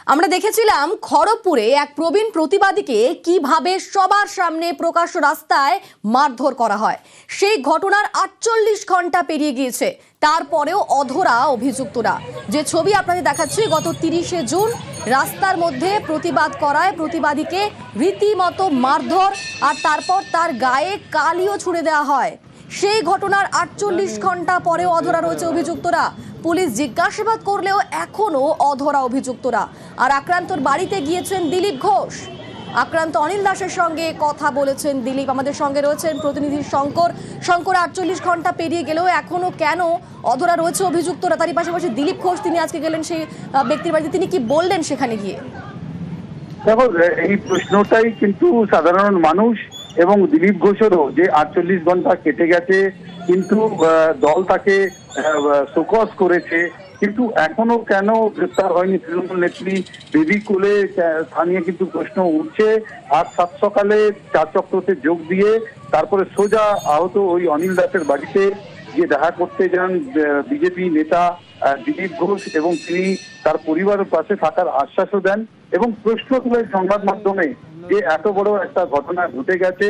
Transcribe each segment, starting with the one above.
আমরা দেখেছিলাম খড়গপুরে এক প্রবীণ প্রতিবাদীকে কিভাবে সবার সামনে প্রকাশ্য রাস্তায় মারধর করা হয়। সেই ঘটনার ৪৮ ঘন্টা পেরিয়ে গিয়েছে, তারপরেও অধরা অভিযুক্তরা। যে ছবি আপনাদের দেখাচ্ছি, গত ৩০শে জুন রাস্তার মধ্যে প্রতিবাদ করায় প্রতিবাদীকে রীতিমতো মারধর, আর তারপর তার গায়ে কালিও ছুড়ে দেওয়া হয়। সেই ঘটনার ৪৮ ঘন্টা পরেও অধরা রয়েছে অভিযুক্তরা। পুলিশ জিজ্ঞাসাবাদ করলেও এখনো অধরা অভিযুক্তরা। আর আক্রান্তর বাড়িতে গিয়েছেন দিলীপ ঘোষ। আক্রান্ত অনিল দাসের সঙ্গে কথা বলেছেন দিলীপ। আমাদের সঙ্গে রয়েছেন প্রতিনিধি শঙ্কর। ৪৮ ঘন্টা পেরিয়ে গেলেও এখনো কেন অধরা রয়েছে অভিযুক্তরা? তারই পাশাপাশি দিলীপ ঘোষ, তিনি আজকে গেলেন সেই ব্যক্তির বাড়িতে, তিনি কি বললেন সেখানে গিয়ে? দেখো, এই প্রশ্নটাই কিন্তু সাধারণ মানুষ এবং দিলীপ ঘোষেরও, যে ৪৮ ঘন্টা কেটে গেছে, কিন্তু দল তাকে শোকজ করেছে, কিন্তু এখনো কেন গ্রেপ্তার হয়নি তৃণমূল নেত্রী বেবি কোলে, তা নিয়ে কিন্তু প্রশ্ন উঠছে। আজ সাত সকালে চার চক্রতে যোগ দিয়ে তারপরে সোজা আহত ওই অনিল দাসের বাড়িতে গিয়ে দেখা করতে যান বিজেপি নেতা দিলীপ ঘোষ, এবং তিনি তার পরিবারের পাশে থাকার আশ্বাসও দেন এবং প্রশ্ন তুলে সংবাদ মাধ্যমে যে এত বড় একটা ঘটনা ঘটে গেছে,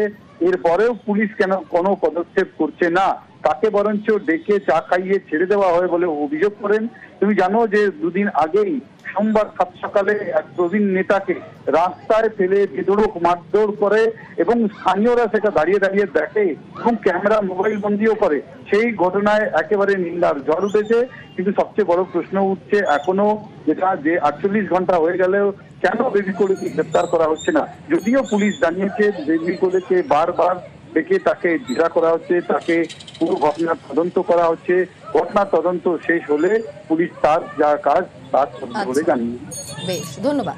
এরপরেও পুলিশ কেন কোনো পদক্ষেপ করছে না, তাকে বরঞ্চ ডেকে চা খাইয়ে ছেড়ে দেওয়া হয় বলে অভিযোগ করেন। তুমি জানো যে দুদিন আগেই সোমবার সাত সকালে এক প্রবীণ নেতাকে রাস্তায় ফেলে বেধড়ক মারধর করে এবং স্থানীয়রা সেটা দাঁড়িয়ে দাঁড়িয়ে দেখে এবং ক্যামেরা মোবাইল বন্দিও করে। সেই ঘটনায় একেবারে নিন্দার ঝড় উঠেছে। কিন্তু সবচেয়ে বড় প্রশ্ন উঠছে এখনো, যেটা যে ৪৮ ঘন্টা হয়ে গেলেও কেন বেবি কোলেকে গ্রেপ্তার করা হচ্ছে না। যদিও পুলিশ জানিয়েছে বেবি কোলেকে বারবার ডেকে তাকে জেরা করা হচ্ছে, তাকে পুরো ঘটনার তদন্ত করা হচ্ছে। ঘটনার তদন্ত শেষ হলে পুলিশ তার যা কাজ তার বলে জানিয়েছে। বেশ, ধন্যবাদ।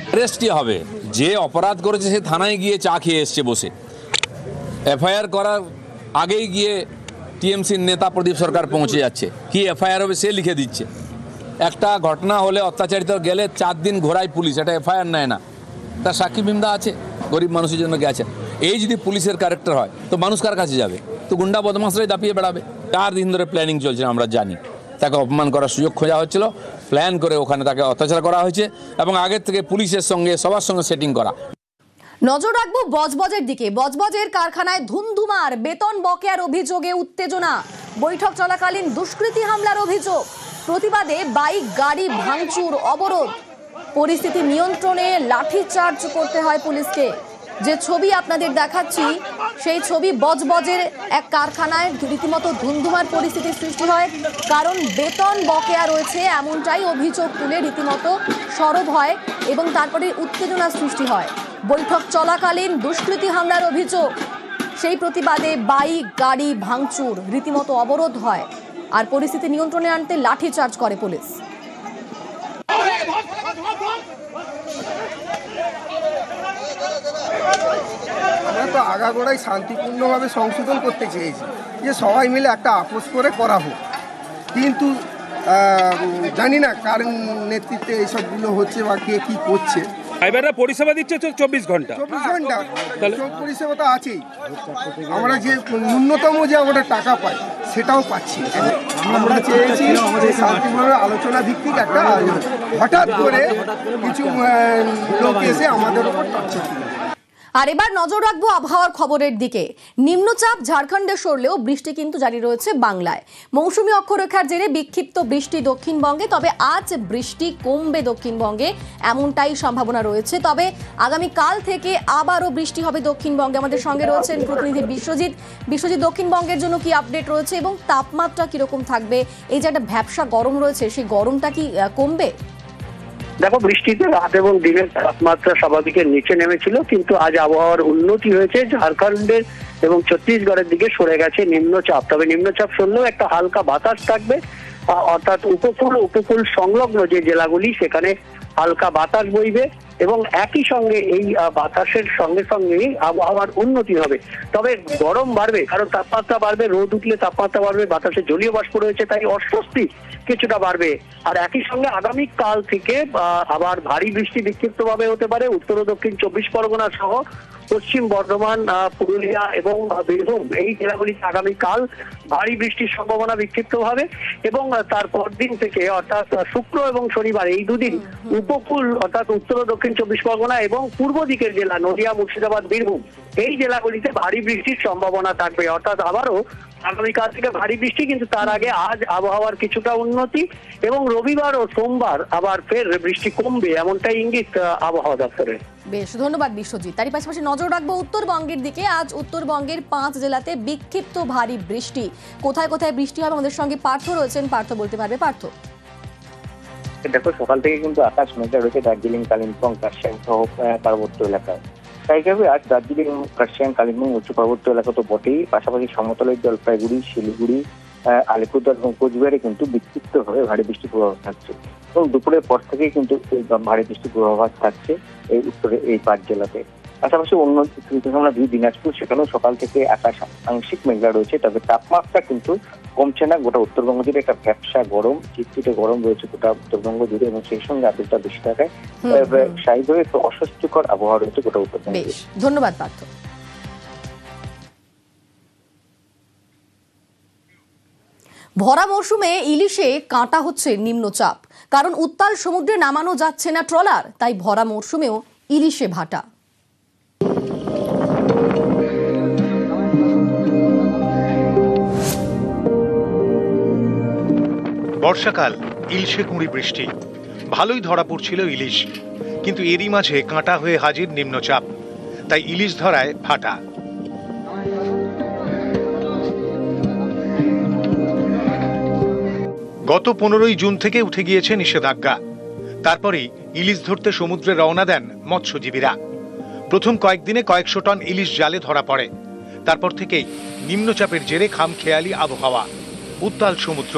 অ্যারেস্টই হবে, যে অপরাধ করেছে সে থানায় গিয়ে চা খেয়ে এসছে বসে। এফআইআর করার আগেই গিয়ে টিএমসির নেতা প্রদীপ সরকার পৌঁছে যাচ্ছে, কি এফআইআর হবে সে লিখে দিচ্ছে। একটা ঘটনা হলে অত্যাচারিত গেলে ৪ দিন ঘোরায় পুলিশ, এটা এফআইআর নেয় না। তার সাক্ষী বিমদা আছে, গরিব মানুষের জন্য গেছে। এই যদি পুলিশের ক্যারেক্টার হয় তো মানুষ কার কাছে যাবে? তো গুন্ডা বদমাশরাই দাপিয়ে বেড়াবে। ৪ দিন ধরে প্ল্যানিং চলছে, আমরা জানি। তাকে অপমান করার সুযোগ খোঁজা হচ্ছিল, প্ল্যান করে ওখানে তাকে অত্যাচার করা হয়েছে এবং আগের থেকে পুলিশের সঙ্গে সবার সঙ্গে সেটিং করা। নজর রাখবো বজবজের দিকে। বজবজের কারখানায় ধুমধুমার, বেতন বকেয়ার অভিযোগে উত্তেজনা। বৈঠক চলাকালীন দুষ্কৃতী হামলার অভিযোগ। প্রতিবাদে বাইক, গাড়ি ভাঙচুর, অবরোধ। পরিস্থিতি নিয়ন্ত্রণে লাঠিচার্জ করতে হয় পুলিশকে। যে ছবি আপনাদের দেখাচ্ছি, সেই ছবি বজবজের এক কারখানায় রীতিমতো ধুমধুমার পরিস্থিতির সৃষ্টি হয়, কারণ বেতন বকেয়া রয়েছে এমনটাই অভিযোগ তুলে রীতিমতো সরব হয় এবং তারপরে উত্তেজনার সৃষ্টি হয়। বৈঠক চলাকালীন দুষ্কৃতী হামলার অভিযোগ, সেই প্রতিবাদে বাইক, গাড়ি ভাঙচুর, রীতিমতো অবরোধ হয়, আর পরিস্থিতি নিয়ন্ত্রণে আনতে লাঠিচার্জ করে পুলিশ। আমরা তো আগাগোড়াই শান্তিপূর্ণভাবে সংশোধন করতে চেয়েছি, যে সবাই মিলে একটা আপোষ করে করা হোক, কিন্তু জানি না কার নেতৃত্বে এইসবগুলো হচ্ছে বা কে কী করছে। ড্রাইভাররা পরিষেবা দিচ্ছে 24 ঘন্টা। 24 ঘন্টা পরিষেবা তো আছেই। আমরা যে ন্যূনতম যে আমরা টাকা পাই সেটাও পাচ্ছি। আমরা চেয়েছি যে শান্তিপূর্ণ আলোচনা ভিত্তিক একটা আয়োজন। হঠাৎ করে কিছু লোক এসে আমাদের উপর টর্চার করে। আর এবার নজর রাখবো আবহাওয়ার খবরের দিকে। নিম্নচাপ ঝাড়খণ্ডে সরলেও বৃষ্টি কিন্তু জারি রয়েছে বাংলায়। মৌসুমী অক্ষরেখার জেরে বিক্ষিপ্ত বৃষ্টি দক্ষিণবঙ্গে, তবে আজ বৃষ্টি কমবে দক্ষিণবঙ্গে, এমনটাই সম্ভাবনা রয়েছে। তবে আগামীকাল থেকে আবারও বৃষ্টি হবে দক্ষিণবঙ্গে। আমাদের সঙ্গে রয়েছেন প্রতিনিধি বিশ্বজিৎ। বিশ্বজিৎ, দক্ষিণবঙ্গের জন্য কি আপডেট রয়েছে এবং তাপমাত্রা কিরকম থাকবে? এই যে একটা ভ্যাপসা গরম রয়েছে, সেই গরমটা কি কমবে? দেখো, বৃষ্টিতে রাত এবং দিনের তাপমাত্রা স্বাভাবিকের নিচে নেমেছিল, কিন্তু আজ আবহাওয়ার উন্নতি হয়েছে। ঝাড়খণ্ডের এবং ছত্তিশগড়ের দিকে সরে গেছে নিম্নচাপ। তবে নিম্নচাপ সরলেও একটা হালকা বাতাস থাকবে, অর্থাৎ উপকূল সংলগ্ন যে জেলাগুলি সেখানে হালকা বাতাস বইবে এবং একই সঙ্গে এই বাতাসের সঙ্গে সঙ্গে আবহাওয়ার উন্নতি হবে। তবে গরম বাড়বে, কারণ তাপমাত্রা বাড়বে, রোদ উঠলে তাপমাত্রা বাড়বে, বাতাসে জলীয় বাষ্প রয়েছে, তাই অস্বস্তি কিছুটা বাড়বে। আর একই সঙ্গে আগামীকাল থেকে আবার ভারী বৃষ্টি বিক্ষিপ্তভাবে হতে পারে উত্তর ও দক্ষিণ 24 পরগনা সহ পশ্চিম বর্ধমান, পুরুলিয়া এবং বীরভূম এই জেলাগুলিতে আগামীকাল ভারী বৃষ্টির সম্ভাবনা বিক্ষিপ্তভাবে। এবং তারপর দিন থেকে অর্থাৎ শুক্র এবং শনিবার এই দুদিন উপকূল অর্থাৎ উত্তর ও দক্ষিণ 24 পরগনা এবং পূর্ব দিকের জেলা নদিয়া, মুর্শিদাবাদ, বীরভূম এই জেলাগুলিতে ভারী বৃষ্টির সম্ভাবনা থাকবে। অর্থাৎ আবারও আগামীকাল থেকে ভারী বৃষ্টি, কিন্তু তার আগে আজ আবহাওয়ার কিছুটা উন্নতি এবং রবিবার ও সোমবার আবার ফের বৃষ্টি কমবে, এমনটাই ইঙ্গিত আবহাওয়া দপ্তরের। বেশ, ধন্যবাদ বিশ্বজিৎ। তারই পাশাপাশি নজর রাখবো উত্তরবঙ্গের দিকে। আজ উত্তরবঙ্গের 5 জেলাতে বিক্ষিপ্ত ভারী বৃষ্টি। কোথায় কোথায় বৃষ্টি হবে আমাদের সঙ্গে পার্থ রয়েছেন, পার্থ বলতে পারবে। পার্থ, দেখো সকাল থেকে কিন্তু আকাশ মেঘলা রয়েছে দার্জিলিং, কালিম্পং, কার্শিয়াং সহ পার্বত্য এলাকায়। তাই যাবে আজ দার্জিলিং, কার্শিয়াং, কালিম্পং উচ্চ পার্বত্য এলাকা তো বটেই, পাশাপাশি সমতলের জলপাইগুড়ি, শিলিগুড়ি, আলিপুরদুয়ার এবং কোচবিহারে কিন্তু বিক্ষিপ্ত হয়ে ভারী বৃষ্টির পূর্বাভাস থাকছে এবং দুপুরের পর থেকেই কিন্তু এই ভারী বৃষ্টির পূর্বাভাস থাকছে এই উত্তরে এই 5 জেলাতে। পাশাপাশি অন্য আমরা দিনাজপুর, সেখানেও সকাল থেকে আকাশ আংশিক মেঘলা রয়েছে, তবে তাপমাত্রা কিন্তু কমছে না। গোটা উত্তরবঙ্গ জুড়ে একটা ব্যবসা গরম, চিটচিটে গরম রয়েছে গোটা উত্তরবঙ্গ জুড়ে এবং সেই সঙ্গে আর্দ্রতা বেশি থাকায় স্বাভাবিকভাবে একটু অস্বস্তিকর আবহাওয়া রয়েছে গোটা উত্তরবঙ্গ। বেশ, ধন্যবাদ পার্থ। ভরা মৌসুমে ইলিশে কাঁটা হচ্ছে নিম্নচাপ, কারণ উত্তাল সমুদ্রে নামানো যাচ্ছে না ট্রলার, তাই ভরা মৌসুমেও ইলিশে ভাটা। বর্ষাকাল, ইলশে কুঁড়ি বৃষ্টি, ভালোই ধরা পড়ছিল ইলিশ, কিন্তু এরই মাঝে কাঁটা হয়ে হাজির নিম্নচাপ, তাই ইলিশ ধরায় ভাটা। গত 15ই জুন থেকে উঠে গিয়েছে নিষেধাজ্ঞা। তারপরেই ইলিশ ধরতে সমুদ্রে রওনা দেন মৎস্যজীবীরা। প্রথম কয়েকদিনে কয়েকশো টন ইলিশ জালে ধরা পড়ে। তারপর থেকেই নিম্নচাপের জেরে খামখেয়ালি আবহাওয়া, উত্তাল সমুদ্র,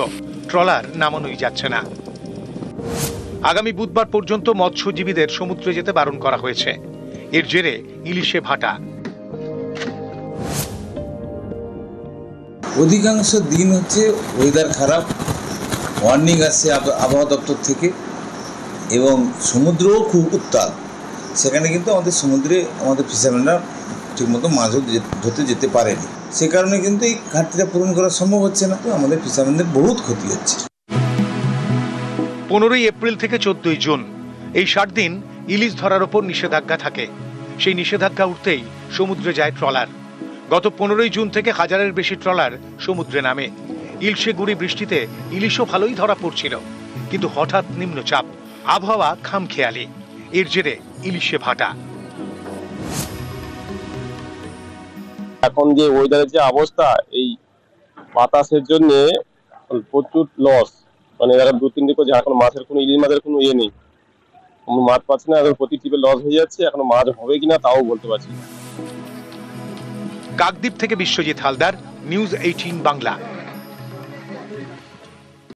ট্রলার নামানোই যাচ্ছে না। আগামী বুধবার পর্যন্ত মৎস্যজীবীদের সমুদ্রে যেতে বারণ করা হয়েছে। এর জেরে ইলিশে ভাটা। অধিকাংশ দিন হচ্ছে ওয়েদার খারাপ, ওয়ার্নিং আসছে আবহাওয়া দপ্তর থেকে, এবং সমুদ্রও খুব উত্তাল। সেখানে কিন্তু আমাদের সমুদ্রে আমাদের ফিশারম্যানরা ঠিকমতো মাছ ধরতে যেতে পারেনি। সে কারণে কিন্তু এই ঘাটতিটা পূরণ করা সম্ভব হচ্ছে না, তো আমাদের ফিশারম্যানদের বহুত ক্ষতি হচ্ছে। 15ই এপ্রিল থেকে 14ই জুন এই 60 দিন ইলিশ ধরার ওপর নিষেধাজ্ঞা থাকে। সেই নিষেধাজ্ঞা উঠতেই সমুদ্রে যায় ট্রলার। গত 15ই জুন থেকে 1000-এর বেশি ট্রলার সমুদ্রে নামে। ইলশে গুড়ি বৃষ্টিতে ইলিশও ভালোই ধরা পড়ছিল, কিন্তু হঠাৎ নিম্নচাপ, আবহাওয়া খামখেয়ালি, এর জেরে ইলিশে ভাটা। এখন যে ওয়েদারের যে অবস্থা, এই বাতাসের জন্য প্রচুর লস। মানে এরা 2-3 করে এখন মাছের কোনো ইলিশ মাছের কোনো ইয়ে নেই, মাছ পাচ্ছে না, এখন প্রতি টিপে লস হয়ে যাচ্ছে। এখন মাছ হবে কিনা তাও বলতে পারছি না। কাকদ্বীপ থেকে বিশ্বজিৎ হালদার, নিউজ 18 বাংলা।